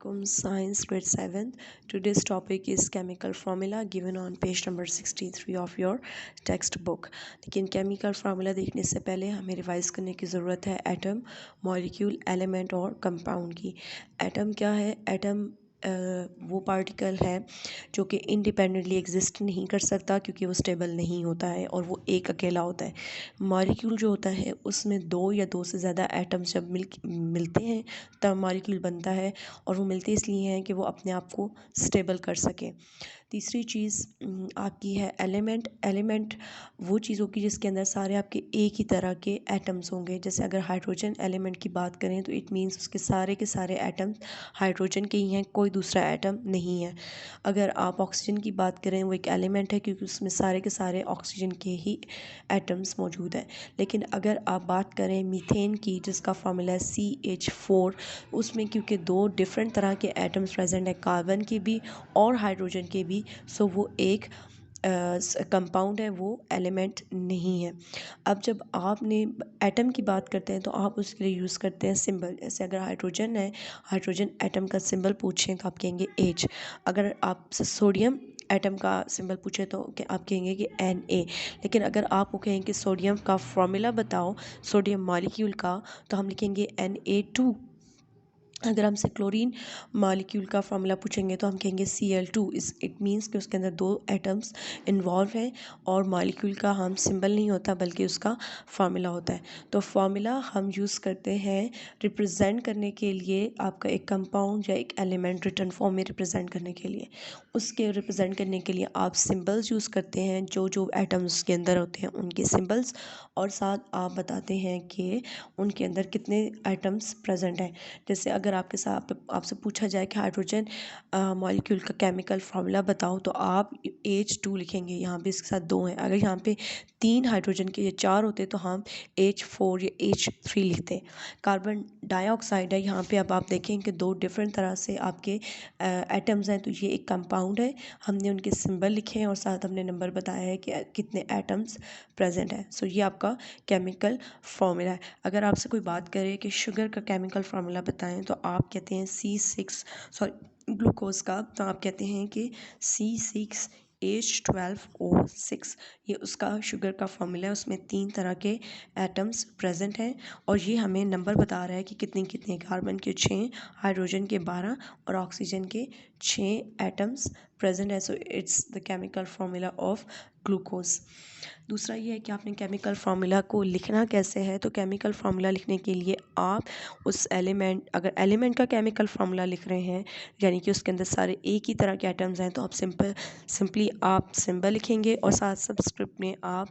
Science grade 7th. Today's topic is chemical formula given on page number 63 of your textbook. लेकिन chemical formula देखने से पहले हमें revise करने की ज़रूरत है एटम, मॉलिक्यूल, एलिमेंट और कंपाउंड की। एटम क्या है? एटम वो पार्टिकल है जो कि इंडिपेंडेंटली एग्जिस्ट नहीं कर सकता क्योंकि वो स्टेबल नहीं होता है और वो एक अकेला होता है। मॉलिक्यूल जो होता है उसमें दो या दो से ज़्यादा एटम्स जब मिलते हैं तब मॉलिक्यूल बनता है और वो मिलते इसलिए हैं कि वो अपने आप को स्टेबल कर सके। तीसरी चीज़ आपकी है एलिमेंट। एलिमेंट वो चीज़ होगी जिसके अंदर सारे आपके एक ही तरह के एटम्स होंगे। जैसे अगर हाइड्रोजन एलिमेंट की बात करें तो इट मीन्स उसके सारे के सारे एटम्स हाइड्रोजन के ही हैं, कोई दूसरा एटम नहीं है। अगर आप ऑक्सीजन की बात करें वो एक एलिमेंट है क्योंकि उसमें सारे के सारे ऑक्सीजन के ही एटम्स मौजूद हैं। लेकिन अगर आप बात करें मीथेन की जिसका फार्मूला है CH4, उसमें क्योंकि दो डिफरेंट तरह के एटम्स प्रेजेंट हैं, कार्बन के भी और हाइड्रोजन के भी, सो वो एक कंपाउंड है, वो एलिमेंट नहीं है। अब जब आपने एटम की बात करते हैं तो आप उसके लिए यूज़ करते हैं सिंबल। जैसे अगर हाइड्रोजन है, हाइड्रोजन एटम का सिंबल पूछें तो आप कहेंगे H। अगर आपसे सोडियम एटम का सिंबल पूछे तो आप कहेंगे कि Na। लेकिन अगर आपको कहें कि सोडियम का फॉर्मूला बताओ सोडियम मॉलिक्यूल का, तो हम लिखेंगे Na2। अगर हमसे क्लोरीन मॉलिक्यूल का फार्मूला पूछेंगे तो हम कहेंगे Cl2। इट मीन्स कि उसके अंदर दो एटम्स इन्वॉल्व हैं और मॉलिक्यूल का हम सिंबल नहीं होता बल्कि उसका फार्मूला होता है। तो फार्मूला हम यूज़ करते हैं रिप्रेजेंट करने के लिए आपका एक कंपाउंड या एक एलिमेंट रिटन फॉर्म में रिप्रेजेंट करने के लिए। उसके रिप्रेजेंट करने के लिए आप सिंबल्स यूज़ करते हैं, जो जो एटम्स के अंदर होते हैं उनके सिंबल्स, और साथ आप बताते हैं कि उनके अंदर कितने एटम्स प्रेजेंट हैं। जैसे अगर आपके साथ आपसे पूछा जाए कि हाइड्रोजन मॉलिक्यूल का केमिकल फार्मूला बताओ तो आप H2 लिखेंगे। यहाँ पे इसके साथ दो हैं। अगर यहाँ पे 3 हाइड्रोजन के या 4 होते तो हम H4 या H3 लिखते। कार्बन डाइऑक्साइड है, यहाँ पे अब आप देखें कि दो डिफरेंट तरह से आपके एटम्स हैं, तो ये एक कंपाउंड है। हमने उनके सिंबल लिखे हैं और साथ हमने नंबर बताया है कि कितने एटम्स प्रेजेंट हैं। सो ये आपका केमिकल फार्मूला है। अगर आपसे कोई बात करे कि शुगर का केमिकल फार्मूला बताएं तो आप कहते हैं ग्लूकोज का, तो आप कहते हैं कि C6H12O6। ये उसका शुगर का फार्मूला है। उसमें 3 तरह के एटम्स प्रेजेंट हैं और ये हमें नंबर बता रहा है कि कितने कितने कार्बन के 6, हाइड्रोजन के 12 और ऑक्सीजन के 6 एटम्स प्रेजेंट है। So it's the chemical formula of glucose. दूसरा ये है कि आपने केमिकल फार्मूला को लिखना कैसे है। तो केमिकल फार्मूला लिखने के लिए आप उस एलिमेंट, अगर एलिमेंट का केमिकल फार्मूला लिख रहे हैं यानी कि उसके अंदर सारे एक ही तरह के एटम्स हैं, तो आप सिंपली आप सिंबल लिखेंगे और साथ सब्सक्रिप्ट में आप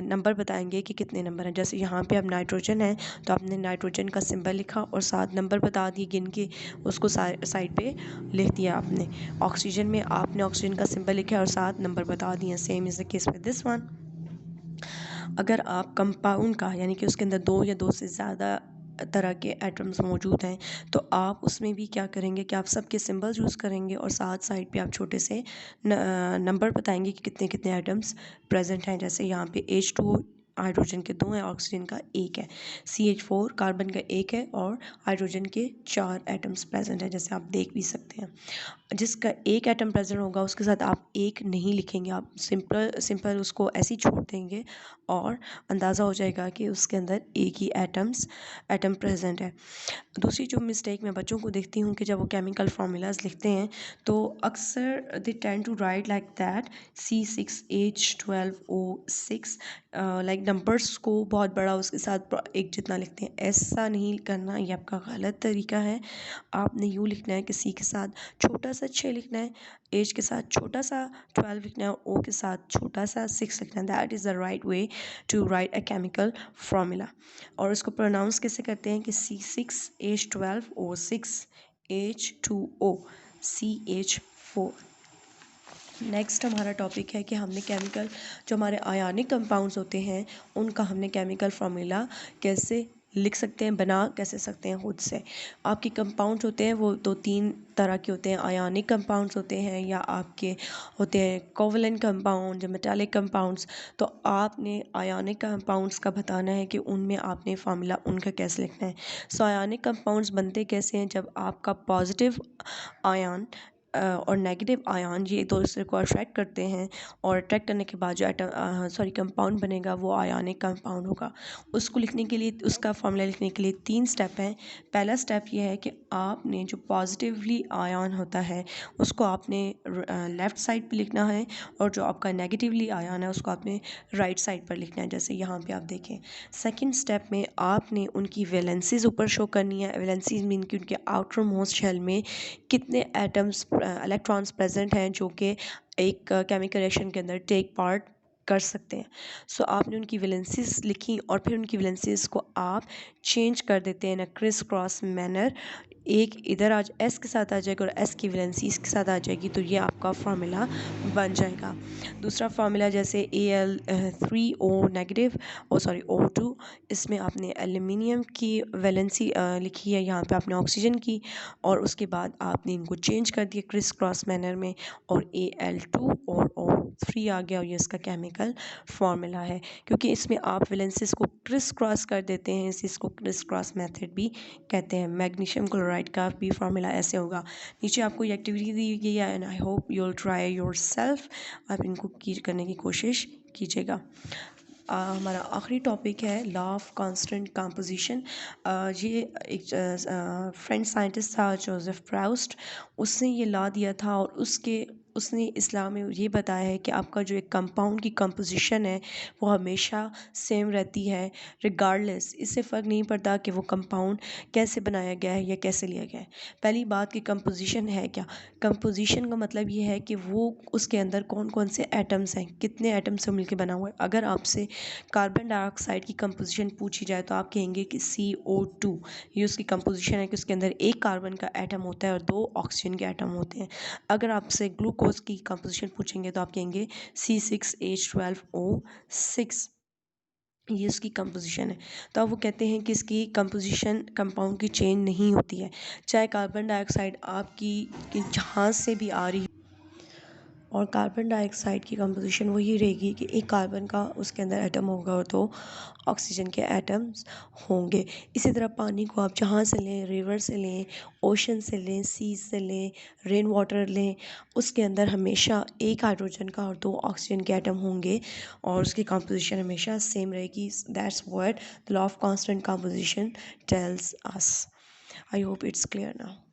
नंबर बताएंगे कि कितने नंबर हैं। जैसे यहाँ पे अब नाइट्रोजन है तो आपने नाइट्रोजन का सिंबल लिखा और साथ नंबर बता दिए गिन के, उसको साइड पे लिख दिया आपने। ऑक्सीजन में आपने ऑक्सीजन का सिंबल लिखा और साथ नंबर बता दिए। Same is the case with this one. अगर आप कंपाउंड का यानी कि उसके अंदर दो या दो से ज़्यादा तरह के एटम्स मौजूद हैं तो आप उसमें भी क्या करेंगे कि आप सबके सिंबल्स यूज़ करेंगे और साथ साइड पे आप छोटे से नंबर बताएंगे कि कितने कितने एटम्स प्रेजेंट हैं। जैसे यहाँ पे H2 हाइड्रोजन के 2 हैं, ऑक्सीजन का 1 है। CH4 कार्बन का 1 है और हाइड्रोजन के 4 एटम्स प्रेजेंट हैं, जैसे आप देख भी सकते हैं। जिसका एक एटम प्रेजेंट होगा उसके साथ आप एक नहीं लिखेंगे, आप सिंपल उसको ऐसे ही छोड़ देंगे और अंदाज़ा हो जाएगा कि उसके अंदर एक ही एटम प्रेजेंट है। दूसरी जो मिस्टेक मैं बच्चों को देखती हूँ कि जब वो केमिकल फार्मूलाज लिखते हैं तो अक्सर they tend to write like that C6H12O6, like numbers को बहुत बड़ा उसके साथ एक जितना लिखते हैं। ऐसा नहीं करना, ये आपका गलत तरीका है। आपने यूँ लिखना है कि C के साथ छोटा सा 6 लिखना है, H के साथ छोटा सा 12 लिखना है, O के साथ छोटा सा 6 लिखना है। That is the right way to write a chemical formula. और इसको प्रोनाउंस कैसे करते हैं कि C6H12O6 H2O CH4। नेक्स्ट हमारा टॉपिक है कि हमने केमिकल जो हमारे आयनिक कंपाउंड्स होते हैं उनका हमने केमिकल फार्मूला कैसे लिख सकते हैं, बना कैसे सकते हैं खुद से। आपके कंपाउंड्स होते हैं वो 2-3 तरह के होते हैं। आयोनिक कंपाउंड्स होते हैं या आपके होते हैं कोवलेंट कंपाउंड या मेटालिक कंपाउंड्स। तो आपने आयोनिक कंपाउंड्स का बताना है कि उनमें आपने फार्मूला उनका कैसे लिखना है। सो आयोनिक कंपाउंड्स बनते कैसे हैं, जब आपका पॉजिटिव आयन और नेगेटिव आयन ये एक दूसरे को अट्रैक्ट करते हैं और अट्रैक्ट करने के बाद जो कंपाउंड बनेगा वो आयोनिक कंपाउंड होगा। उसको लिखने के लिए, उसका फॉर्मूला लिखने के लिए 3 स्टेप हैं। पहला स्टेप ये है कि आपने जो पॉजिटिवली आयन होता है उसको आपने लेफ़्ट साइड पे लिखना है और जो आपका नेगेटिवली आयन है उसको आपने राइट साइड पर लिखना है, जैसे यहाँ पे आप देखें। सेकंड स्टेप में आपने उनकी वैलेंसीज ऊपर शो करनी है। वैलेंसीज मीन कि उनके आउटर मोस्ट शेल में कितने एटम्स इलेक्ट्रॉन्स प्रेजेंट हैं जो कि एक केमिकल रिएक्शन के अंदर टेक पार्ट कर सकते हैं। सो आपने उनकी वैलेंसीज लिखी और फिर उनकी वैलेंसीज को आप चेंज कर देते हैं इन अ क्रिस क्रॉस मैनर। एक इधर आज एस के साथ आ जाएगा और एस की वैलेंसी इसके साथ आ जाएगी, तो ये आपका फार्मूला बन जाएगा। दूसरा फार्मूला जैसे Al3O नेगेटिव O2, इसमें आपने एल्यूमिनियम की वैलेंसी लिखी है, यहाँ पे आपने ऑक्सीजन की, और उसके बाद आपने इनको चेंज कर दिया क्रिस क्रॉस मैनर में और Al2 और O3 आ गया और ये इसका केमिकल फार्मूला है। क्योंकि इसमें आप वैलेंसीज को क्रिस क्रॉस कर देते हैं, इसको क्रिस क्रॉस मेथड भी कहते हैं। मैग्नीशियम क्लोराइड का भी फार्मूला ऐसे होगा। नीचे आपको ये एक्टिविटी दी गई है and I hope you will try yourself. आप इनको करने की कोशिश कीजिएगा। हमारा आखिरी टॉपिक है लॉ ऑफ कांस्टेंट कंपोजिशन। ये एक फ्रेंच साइंटिस्ट था जोसेफ प्राउस्ट, उसने ये लॉ दिया था और उसने इस्लाम में ये बताया है कि आपका जो एक कंपाउंड की कंपोजिशन है वो हमेशा सेम रहती है रिगार्डलेस, इससे फ़र्क नहीं पड़ता कि वो कंपाउंड कैसे बनाया गया है या कैसे लिया गया है। पहली बात कि कंपोजिशन है क्या। कंपोजिशन का मतलब ये है कि वो उसके अंदर कौन कौन से एटम्स हैं, कितने एटम्स से मिलकर बना हुआ है। अगर आपसे कार्बन डाइऑक्साइड की कंपोजिशन पूछी जाए तो आप कहेंगे कि CO2, ये उसकी कंपोजिशन है कि उसके अंदर एक कार्बन का एटम होता है और 2 ऑक्सीजन के एटम होते हैं। अगर आपसे ग्लूकोज की कंपोजिशन पूछेंगे तो आप कहेंगे C6H12O6, ये उसकी कंपोजिशन है। तो अब वो कहते हैं कि इसकी कंपोजिशन कंपाउंड की चेंज नहीं होती है, चाहे कार्बन डाइऑक्साइड आपकी जहाँ से भी आ रही, और कार्बन डाइऑक्साइड की कंपोजिशन वही रहेगी कि एक कार्बन का उसके अंदर एटम होगा और 2 ऑक्सीजन के एटम्स होंगे। इसी तरह पानी को आप जहाँ से लें, रिवर से लें, ओशन से लें, सी से लें, रेन वाटर लें, उसके अंदर हमेशा एक हाइड्रोजन का और 2 ऑक्सीजन के एटम होंगे और उसकी कंपोजिशन हमेशा सेम रहेगी। That's what the law of constant composition tells us. I hope it's clear now.